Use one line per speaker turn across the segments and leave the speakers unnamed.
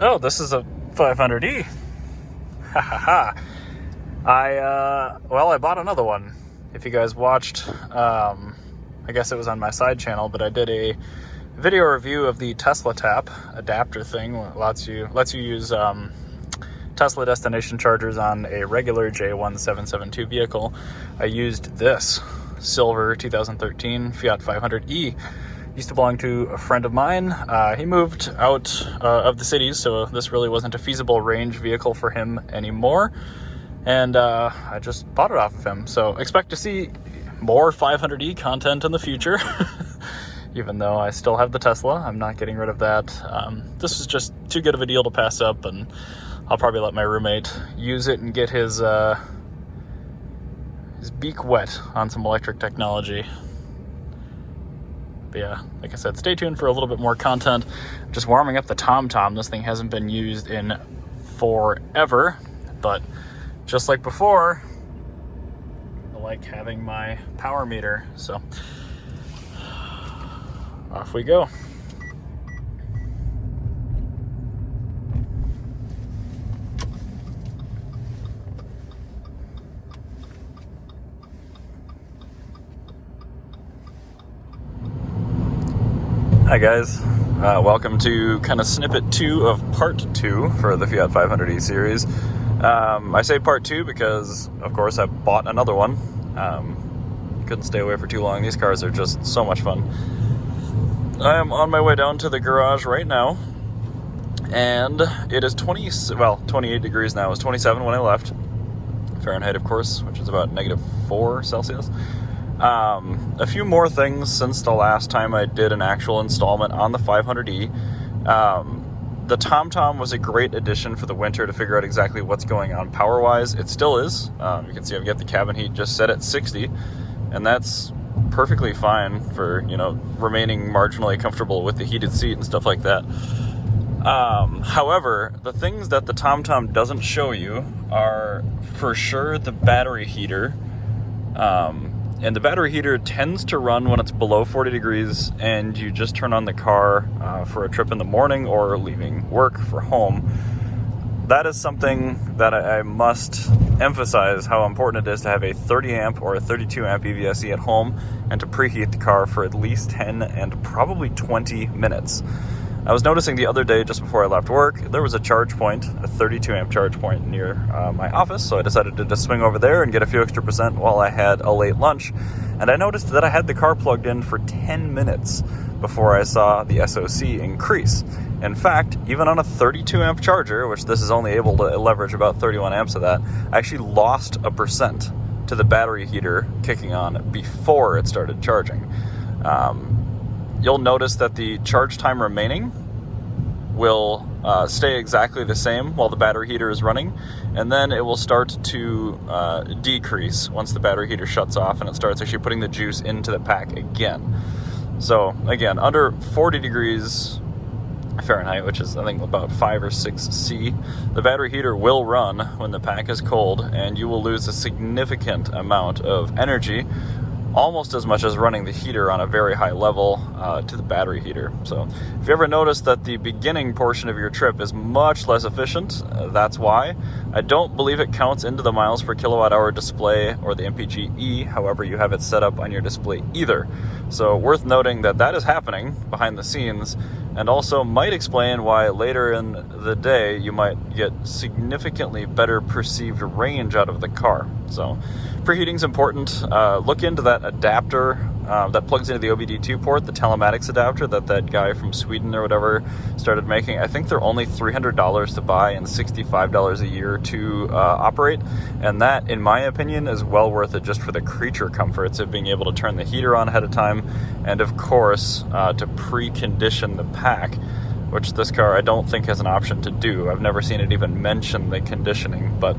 Oh, this is a 500e. Ha ha ha. I bought another one. If you guys watched, I guess it was on my side channel, but I did a video review of the Tesla Tap adapter thing. Lets you use Tesla destination chargers on a regular J1772 vehicle. I used this silver 2013 Fiat 500e. Used to belong to a friend of mine. He moved out of the cities, so this really wasn't a feasible range vehicle for him anymore. And I just bought it off of him. So expect to see more 500e content in the future. Even though I still have the Tesla, I'm not getting rid of that. This is just too good of a deal to pass up, and I'll probably let my roommate use it and get his beak wet on some electric technology. But yeah, like I said, stay tuned for a little bit more content. Just warming up the TomTom. This thing hasn't been used in forever, but just like before, I like having my power meter. So off we go. Hi guys, welcome to kind of snippet 2 of part 2 for the Fiat 500e series. I say part 2 because, of course, I bought another one. Couldn't stay away for too long. These cars are just so much fun. I am on my way down to the garage right now, and it is 28 degrees now. It was 27 when I left. Fahrenheit, of course, which is about -4 Celsius. A few more things since the last time I did an actual installment on the 500e. The TomTom was a great addition for the winter to figure out exactly what's going on power-wise. It still is. You can see I've got the cabin heat just set at 60, and that's perfectly fine for, remaining marginally comfortable with the heated seat and stuff like that. However, the things that the TomTom doesn't show you are, for sure, the battery heater. And the battery heater tends to run when it's below 40 degrees and you just turn on the car for a trip in the morning or leaving work for home. That is something that I must emphasize how important it is to have a 30 amp or a 32 amp EVSE at home and to preheat the car for at least 10 and probably 20 minutes. I was noticing the other day, just before I left work, there was a charge point, a 32 amp charge point near my office, so I decided to just swing over there and get a few extra percent while I had a late lunch. And I noticed that I had the car plugged in for 10 minutes before I saw the SOC increase. In fact, even on a 32 amp charger, which this is only able to leverage about 31 amps of that, I actually lost a percent to the battery heater kicking on before it started charging. You'll notice that the charge time remaining will stay exactly the same while the battery heater is running, and then it will start to decrease once the battery heater shuts off and it starts actually putting the juice into the pack again. So again, under 40 degrees Fahrenheit, which is I think about 5 or 6 C, the battery heater will run when the pack is cold, and you will lose a significant amount of energy, almost as much as running the heater on a very high level to the battery heater. So if you ever notice that the beginning portion of your trip is much less efficient, that's why. I don't believe it counts into the miles per kilowatt hour display or the MPGe, however you have it set up on your display either. So worth noting that that is happening behind the scenes, and also might explain why later in the day you might get significantly better perceived range out of the car. So preheating's important. Look into that adapter that plugs into the OBD2 port, the telematics adapter that guy from Sweden or whatever started making. I think they're only $300 to buy and $65 a year to operate, and that, in my opinion, is well worth it just for the creature comforts of being able to turn the heater on ahead of time, and of course to precondition the pack, which this car I don't think has an option to do. I've never seen it even mention the conditioning, but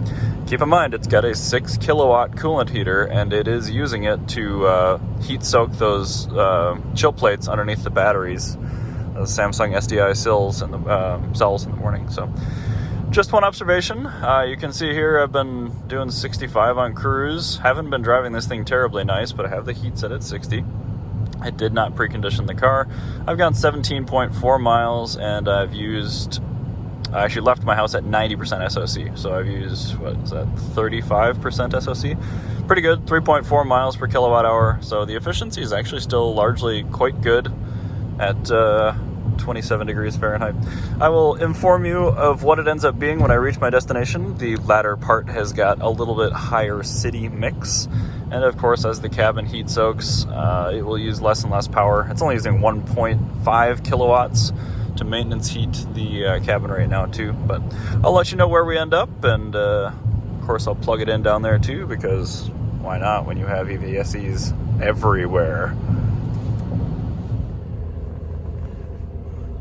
keep in mind it's got a 6 kilowatt coolant heater, and it is using it to heat soak those chill plates underneath the batteries, those Samsung SDI cells in the morning. So just one observation. You can see here I've been doing 65 on cruise. Haven't been driving this thing terribly nice, but I have the heat set at 60. I did not precondition the car. I've gone 17.4 miles, and I've used I actually left my house at 90% SOC. So I've used, what is that, 35% SOC? Pretty good, 3.4 miles per kilowatt hour. So the efficiency is actually still largely quite good at 27 degrees Fahrenheit. I will inform you of what it ends up being when I reach my destination. The latter part has got a little bit higher city mix. And of course, as the cabin heat soaks, it will use less and less power. It's only using 1.5 kilowatts to maintenance heat the cabin right now too. But I'll let you know where we end up, and of course I'll plug it in down there too, because why not when you have EVSEs everywhere.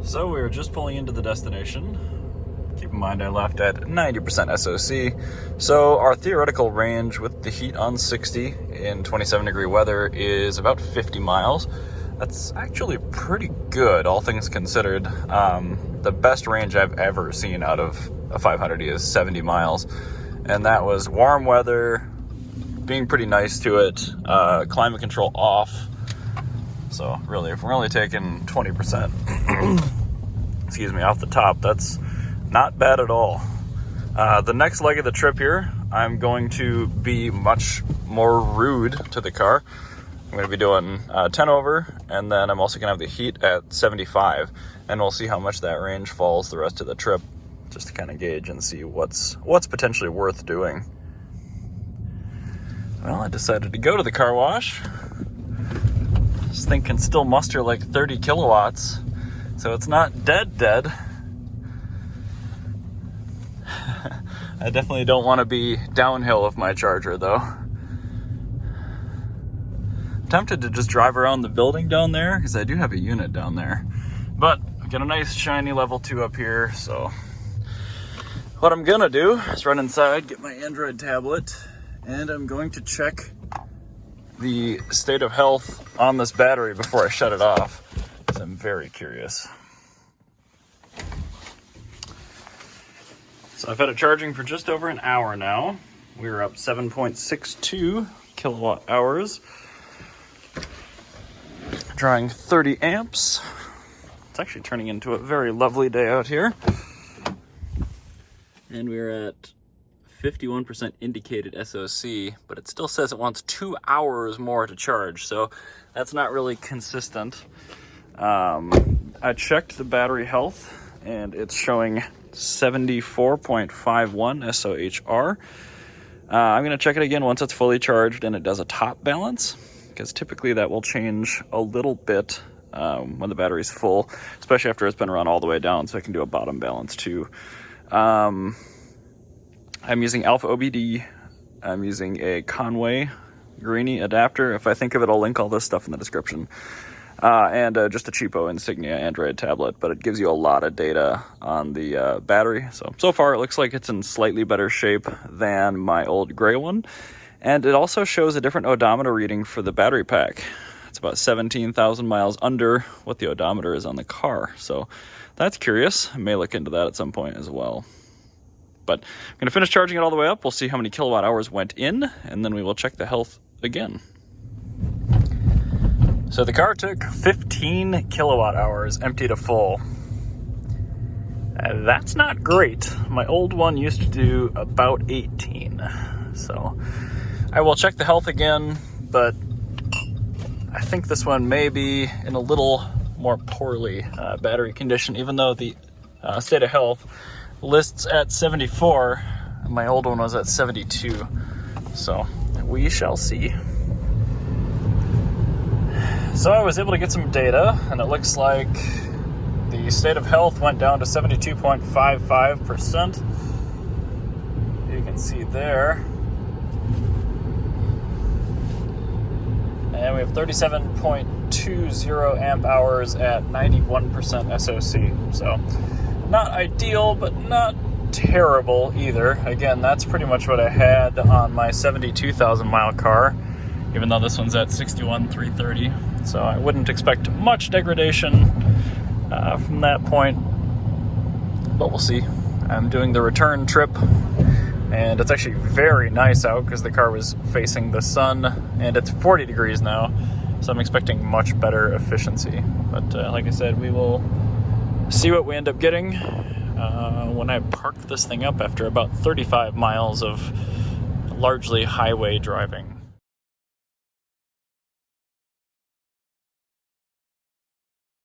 So we were just pulling into the destination. Keep in mind I left at 90% SOC. So our theoretical range with the heat on 60 in 27 degree weather is about 50 miles. That's actually pretty good, all things considered. The best range I've ever seen out of a 500E is 70 miles. And that was warm weather, being pretty nice to it, climate control off. So really, if we're only taking 20%, excuse me, off the top, that's not bad at all. The next leg of the trip here, I'm going to be much more rude to the car. I'm going to be doing 10 over, and then I'm also going to have the heat at 75, and we'll see how much that range falls the rest of the trip, just to kind of gauge and see what's potentially worth doing. Well, I decided to go to the car wash. This thing can still muster like 30 kilowatts, so it's not dead. I definitely don't want to be downhill with my charger though. I'm tempted to just drive around the building down there, because I do have a unit down there. But I've got a nice shiny level 2 up here, so what I'm gonna do is run inside, get my Android tablet, and I'm going to check the state of health on this battery before I shut it off, because I'm very curious. So I've had it charging for just over an hour now. We're up 7.62 kilowatt hours, drawing 30 amps. It's actually turning into a very lovely day out here. And we're at 51% indicated SOC, but it still says it wants 2 hours more to charge, so that's not really consistent. I checked the battery health, and it's showing 74.51 SOHR. I'm going to check it again once it's fully charged and it does a top balance, because typically that will change a little bit when the battery's full, especially after it's been run all the way down, so I can do a bottom balance too. I'm using Alpha OBD. I'm using a Conway Greenie adapter. If I think of it, I'll link all this stuff in the description. And just a cheapo Insignia Android tablet, but it gives you a lot of data on the battery. So far it looks like it's in slightly better shape than my old gray one. And it also shows a different odometer reading for the battery pack. It's about 17,000 miles under what the odometer is on the car. So that's curious. I may look into that at some point as well. But I'm going to finish charging it all the way up. We'll see how many kilowatt hours went in, and then we will check the health again. So the car took 15 kilowatt hours empty to full. That's not great. My old one used to do about 18. So I will check the health again, but I think this one may be in a little more poorly battery condition, even though the state of health lists at 74. My old one was at 72. So we shall see. So I was able to get some data, and it looks like the state of health went down to 72.55%. You can see there. And we have 37.20 amp hours at 91% SOC. So not ideal, but not terrible either. Again, that's pretty much what I had on my 72,000 mile car, even though this one's at 61,330. So I wouldn't expect much degradation from that point, but we'll see. I'm doing the return trip, and it's actually very nice out because the car was facing the sun, and it's 40 degrees now, so I'm expecting much better efficiency. But like I said, we will see what we end up getting. when I parked this thing up after about 35 miles of largely highway driving.